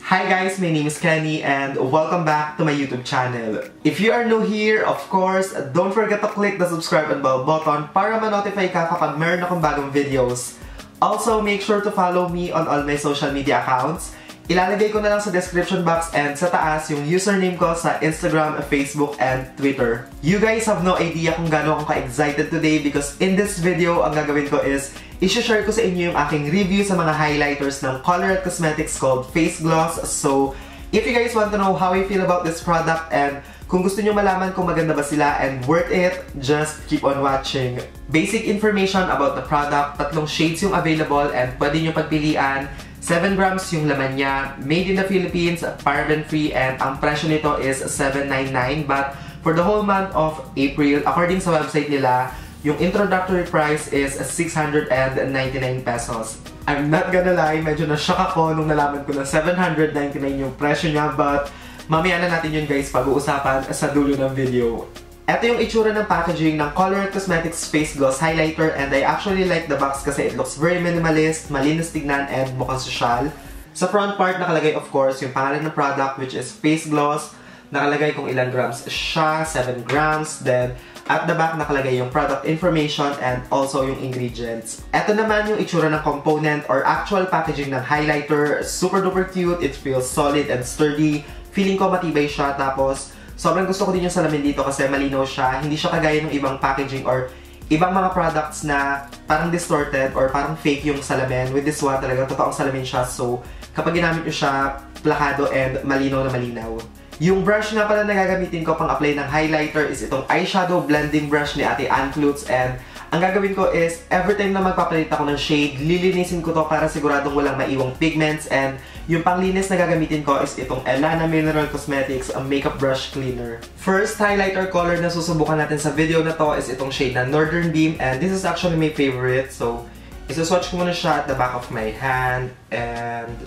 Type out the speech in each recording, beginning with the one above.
Hi guys, my name is Kenny and welcome back to my YouTube channel. If you are new here, of course, don't forget to click the subscribe and bell button para ma-notify ka kapag meron akong bagong videos. Also, make sure to follow me on all my social media accounts. Ilalagay ko na lang sa description box and sa taas yung username ko sa Instagram, Facebook, and Twitter. You guys have no idea kung gaano ako ka-excited today because in this video, ang gagawin ko is i-share ko sa inyo yung aking review sa mga highlighters ng COLOURETTE Cosmetics called FACEGLOSS. So, if you guys want to know how I feel about this product and kung gusto nyo malaman kung maganda ba sila and worth it, just keep on watching. Basic information about the product, 3 shades yung available and pwede nyo pagpilian. 7 grams yung laman niya, made in the Philippines, paraben-free, and ang presyo nito is $7.99. But for the whole month of April, according sa website nila, yung introductory price is 699 pesos. I'm not gonna lie, medyo na-shock ako nung nalaman ko na 799 yung presyo niya, but mamaya na natin yun guys pag-uusapan sa dulo ng video. Ito yung itsura ng packaging ng COLOURETTE Cosmetics Face Gloss Highlighter and I actually like the box kasi it looks very minimalist, malinis tignan, and mukhang sosyal. Sa front part nakalagay of course yung pangalan ng product which is Face Gloss. Nakalagay kung ilang grams siya, 7 grams. Then at the back nakalagay yung product information and also yung ingredients. Ito naman yung itsura ng component or actual packaging ng highlighter. Super duper cute, it feels solid and sturdy. Feeling ko matibay siya, tapos sobrang gusto ko din yung salamin dito kasi malinaw siya. Hindi siya kagaya ng ibang packaging or ibang mga products na parang distorted or parang fake yung salamin. With this one, talagang totoong salamin siya. So, kapag ginamit nyo siya, plakado and malinaw na malinaw. Yung brush nga pala na gagamitin ko pang apply ng highlighter is itong eyeshadow blending brush ni Ate Ann Klutz. And ang gagawin ko is, every time na magpapalit ako ng shade, lilinisin ko to para siguradong walang maiwang pigments. And yung panglinis na gagamitin ko is itong Elana Mineral Cosmetics Makeup Brush Cleaner. First highlighter color na susubukan natin sa video na to is itong shade na Northern Beam. And this is actually my favorite. So, isa-swatch ko muna siya at the back of my hand. And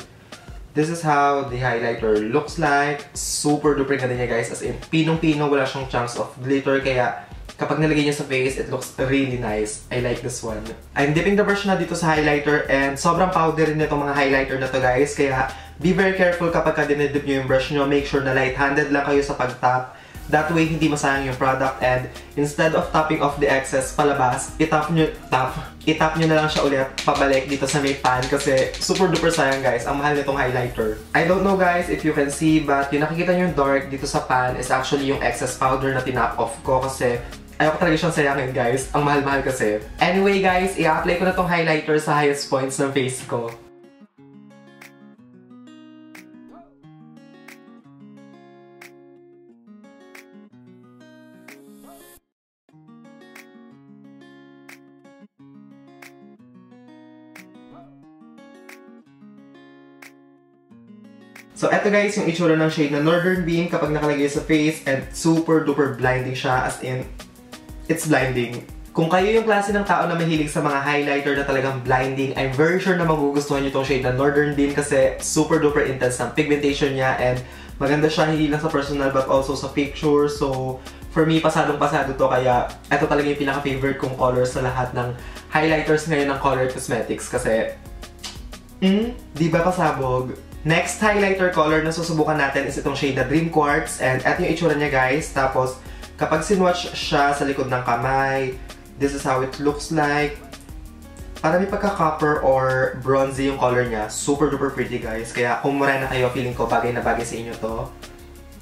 this is how the highlighter looks like. Super duper ganda niya guys. As in, pinong-pino, wala siyang chunks of glitter. Kaya kapag nalagay niya sa face, it looks really nice. I like this one. I'm dipping the brush na dito sa highlighter and sobrang powder rin itong mga highlighter na to guys. Kaya be very careful kapag dinidip nyo yung brush nyo. Make sure na light-handed lang kayo sa pag-tap. That way, hindi masayang yung product and instead of tapping off the excess palabas, itap nyo na lang siya ulit pabalik dito sa may pan kasi super duper sayang guys. Ang mahal nitong highlighter. I don't know guys if you can see but yung nakikita nyo yung dark dito sa pan is actually yung excess powder na tinap off ko kasi ayoko talaga siyang sayangin guys. Ang mahal-mahal kasi. Anyway guys, i-apply ko na tong highlighter sa highest points ng face ko. So, eto guys, yung itsura ng shade na Northern Beam kapag nakalagay sa face and super duper blinding siya as in, it's blinding. Kung kayo yung klase ng tao na mahilig sa mga highlighter na talagang blinding, I'm very sure na magugustuhan nyo itong shade na Northern Beam kasi super duper intense ng pigmentation niya and maganda siya hindi lang sa personal but also sa picture. So, for me, pasadong-pasado to kaya eto talaga yung pinaka-favorite kong color sa lahat ng highlighters ngayon ng COLOURETTE Cosmetics kasi, di ba pasabog? Next highlighter color na susubukan natin is itong shade na Dream Quartz and eto yung itsura niya guys. Tapos kapag sinwatch siya sa likod ng kamay, this is how it looks like. Para may pagka-copper or bronzy yung color niya. Super duper pretty guys. Kaya kung mura na kayo, feeling ko bagay na bagay sa inyo to.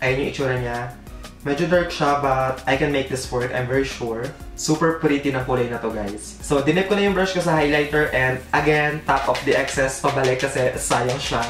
Ayan yung itsura niya. Medyo dark siya but I can make this work, I'm very sure. Super pretty na kulay na to guys. So dinip ko na yung brush ko sa highlighter and again, tap off the excess pabalik kasi sayang siya.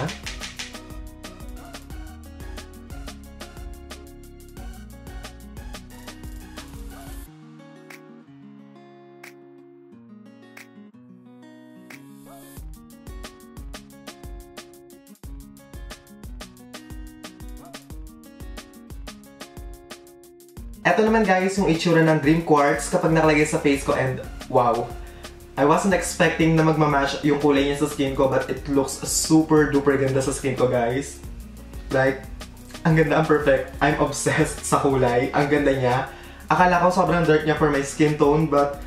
Ito naman guys yung itsura ng Dream Quartz kapag nakalagay sa face ko and wow! I wasn't expecting na magmamatch yung kulay niya sa skin ko but it looks super duper ganda sa skin ko guys. Like, ang ganda, ang perfect. I'm obsessed sa kulay. Ang ganda niya. Akala ko sobrang dark niya for my skin tone but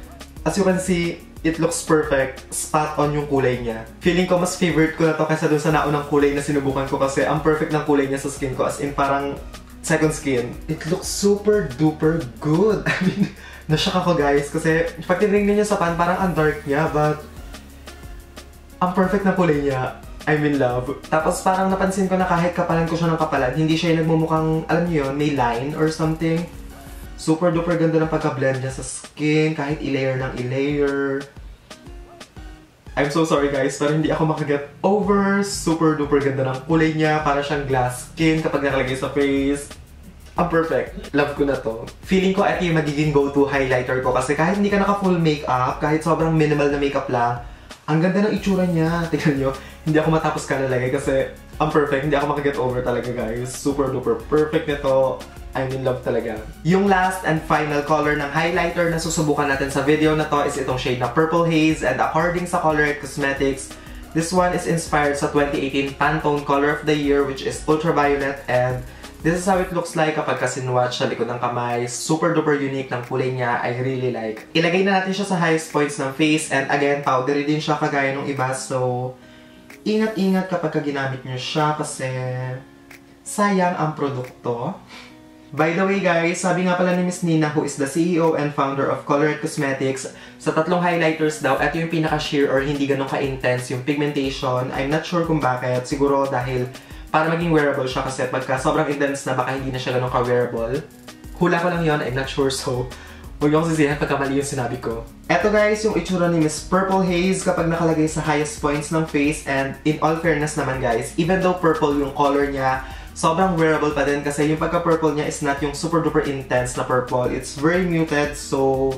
as you can see, it looks perfect. Spot on yung kulay niya. Feeling ko mas favorite ko na to kaysa dun sa naunang kulay na sinubukan ko kasi ang perfect ng kulay niya sa skin ko. As in, parang second skin. It looks super duper good. I mean, na-shock ako guys kasi pag tinignan niyo sa pan, parang ang dark niya but ang perfect na kulay niya. I'm in love. Tapos parang napansin ko na kahit kapalan ko siya ng kapalan, hindi siya yung nagmumukhang, alam niyo yun, may line or something. Super duper ganda ng pagka-blend niya sa skin, kahit i-layer ng i-layer. I'm so sorry guys, pero hindi ako makaget over. Super duper ganda ng kulay niya, para siyang glass skin kapag nakalagay sa face. Ang perfect. Love ko na to. Feeling ko ito yung magiging go-to highlighter ko kasi kahit hindi ka naka-full makeup, kahit sobrang minimal na makeup lang, ang ganda ng itsura niya. Tingnan nyo, hindi ako matapos kalalagay kasi ang perfect. Hindi ako makaget over talaga guys. Super duper perfect nito. I'm in love talaga. Yung last and final color ng highlighter na susubukan natin sa video na to is itong shade na Purple Haze, and according sa COLOURETTE Cosmetics, this one is inspired sa 2018 Pantone Color of the Year, which is ultraviolet, and this is how it looks like kapag kasinwatch sa likod ng kamay. Super duper unique ng kulay niya. I really like. Ilagay na natin siya sa highest points ng face, and again, powdery din siya kagaya ng iba, so ingat-ingat kapag ginamit niyo siya kasi sayang ang produkto. By the way guys, sabi nga pala ni Miss Nina, who is the CEO and founder of COLOURETTE Cosmetics, sa tatlong highlighters daw, ito yung pinaka-sheer or hindi ganun ka-intense yung pigmentation. I'm not sure kung bakit. Siguro dahil para maging wearable siya kasi pagka sobrang intense na baka hindi na siya ganun ka-wearable. Hula ko lang yon, I'm not sure, so huwag yung sisihan pagka mali yung sinabi ko. Eto guys, yung itsura ni Miss Purple Haze kapag nakalagay sa highest points ng face, and in all fairness naman guys, even though purple yung color niya, sobrang wearable pa din kasi yung pagka-purple niya is not yung super duper intense na purple. It's very muted, so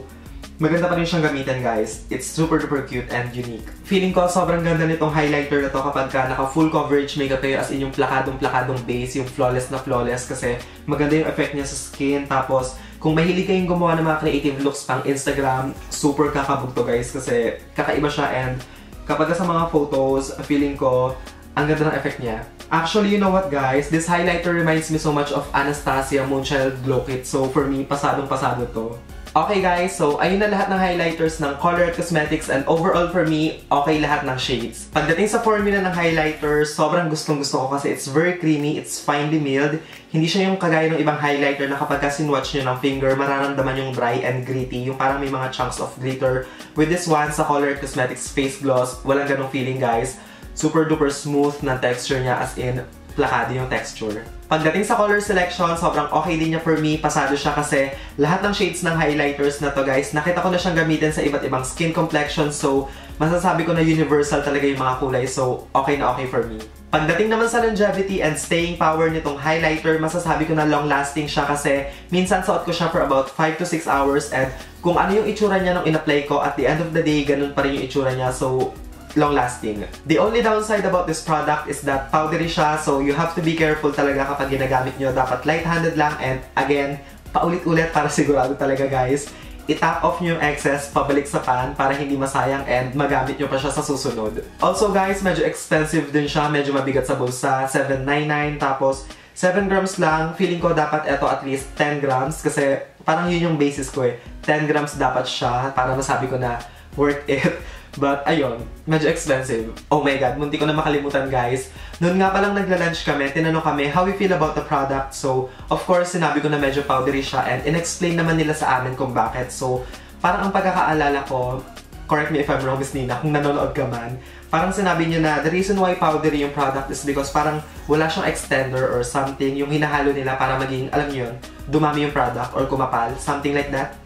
maganda pa rin siyang gamitin guys. It's super duper cute and unique. Feeling ko sobrang ganda nitong highlighter na to kapag ka naka full coverage makeup kayo, as in yung plakadong base, yung flawless na flawless kasi maganda yung effect niya sa skin. Tapos kung mahilig kayong gumawa ng mga creative looks pang Instagram, super kakabog to guys kasi kakaiba siya, and kapag sa mga photos, feeling ko ang ganda ng effect niya. Actually, you know what guys? This highlighter reminds me so much of Anastasia Moonchild Glow Kit. So for me, pasadong-pasado to. Okay guys, so ayun na lahat ng highlighters ng COLOURETTE Cosmetics, and overall for me, okay lahat ng shades. Pagdating sa formula ng highlighter, sobrang gustong-gusto ko kasi it's very creamy, it's finely milled. Hindi siya yung kagaya ng ibang highlighter na kapag sinwatch nyo ng finger, mararamdaman yung dry and gritty, yung parang may mga chunks of glitter. With this one, sa COLOURETTE Cosmetics Face Gloss, walang ganong feeling guys. Super duper smooth na texture niya, as in, plakado yung texture. Pagdating sa color selection, sobrang okay din niya for me. Pasado siya kasi lahat ng shades ng highlighters na to guys, nakita ko na siyang gamitin sa iba't ibang skin complexion. So, masasabi ko na universal talaga yung mga kulay. So, okay na okay for me. Pagdating naman sa longevity and staying power nitong highlighter, masasabi ko na long-lasting siya kasi minsan suot ko siya for about 5 to 6 hours, and kung ano yung itsura niya nung in-apply ko, at the end of the day, ganun pa rin yung itsura niya. So, long-lasting. The only downside about this product is that powdery siya, so you have to be careful talaga kapag ginagamit nyo. Dapat light-handed lang, and again, paulit-ulit para sigurado talaga guys. I-tap off nyo yung excess, pabalik sa pan para hindi masayang, and magamit nyo pa siya sa susunod. Also guys, medyo expensive din siya, medyo mabigat sa bulsa, $7.99, tapos 7 grams lang. Feeling ko dapat ito at least 10 grams kasi parang yun yung basis ko eh. 10 grams dapat siya para masabi ko na worth it. But ayun, medyo expensive. Oh my god, munti ko na makalimutan guys. Noon nga palang nagla-lunch kami, tinanong kami how we feel about the product. So, of course, sinabi ko na medyo powdery siya, and in-explain naman nila sa amin kung bakit. So, parang ang pagkakaalala ko, correct me if I'm wrong Miss Nina, kung nanonood ka man, parang sinabi niyo na the reason why powdery yung product is because parang wala siyang extender or something, yung hinahalo nila para maging, alam niyo yun, dumami yung product or kumapal, something like that.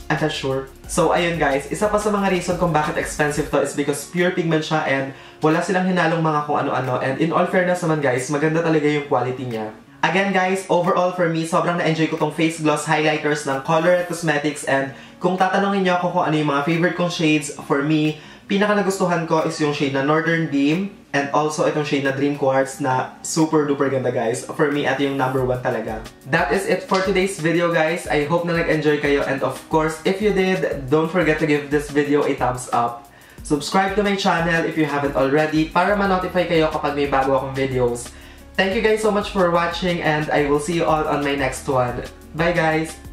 I'm not sure. So, ayun guys, isa pa sa mga reason kung bakit expensive to is because pure pigment siya, and wala silang hinalong mga kung ano-ano, and in all fairness naman guys, maganda talaga yung quality niya. Again guys, overall for me, sobrang na-enjoy ko tong face gloss highlighters ng COLOURETTE Cosmetics, and kung tatanungin niyo ako kung ano yung mga favorite kong shades, for me, pinaka nagustuhan ko is yung shade na Northern Beam, and also itong shade na Dream Quartz na super duper ganda guys. For me, ito yung number 1 talaga. That is it for today's video guys. I hope na nag-enjoy kayo, and of course, if you did, don't forget to give this video a thumbs up. Subscribe to my channel if you haven't already para ma-notify kayo kapag may bago akong videos. Thank you guys so much for watching, and I will see you all on my next one. Bye guys!